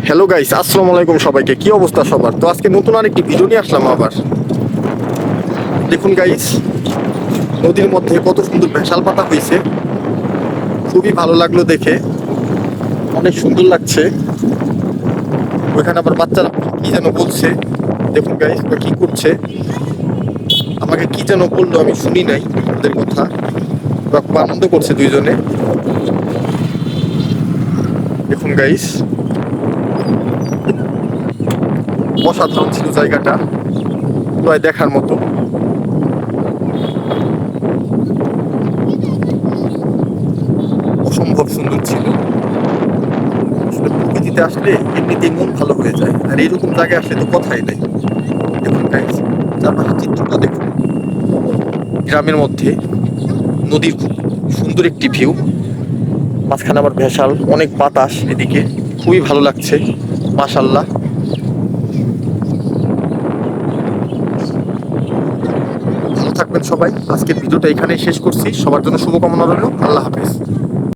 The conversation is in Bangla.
হ্যালো গাইস, আসসালামু আলাইকুম সবাইকে। কি অবস্থা সবার? তো আজকে নতুন আরেকটি ভিডিও নিয়ে আসলাম আবার। দেখুন গাইস, নদীর মধ্যে কত সুন্দর ভেসাল পাতা হয়েছে, খুবই ভালো লাগলো দেখে, অনেক সুন্দর লাগছে। ওইখানে আবার বাচ্চারা কি যেন বলছে, দেখুন গাইস ওরা কি করছে, আমাকে কি যেন বললো, আমি শুনি নাই ওদের কথা। ওরা খুব আনন্দ করছে দুইজনে। দেখুন গাইস, অসাধারণ ছিল জায়গাটা, প্রায় দেখার মতো। অসম্ভব সুন্দর ছিল। আসলে প্রকৃতিতে আসলে এমনিতেই মন ভালো হয়ে যায়, আর এইরকম জায়গায় আসলে তো কথাই নাই। দেখুন গাইস, চারপাশের চিত্রটা দেখুন, গ্রামের মধ্যে নদীর খুব সুন্দর একটি ভিউ, মাঝখানে আবার ভেসাল, অনেক বাতাস এদিকে, খুবই ভালো লাগছে। মাশাল্লাহ। ভালো থাকবেন সবাই। আজকের ভিডিওটা এখানেই শেষ করছি। সবার জন্য শুভকামনা রইল। আল্লাহ হাফেজ।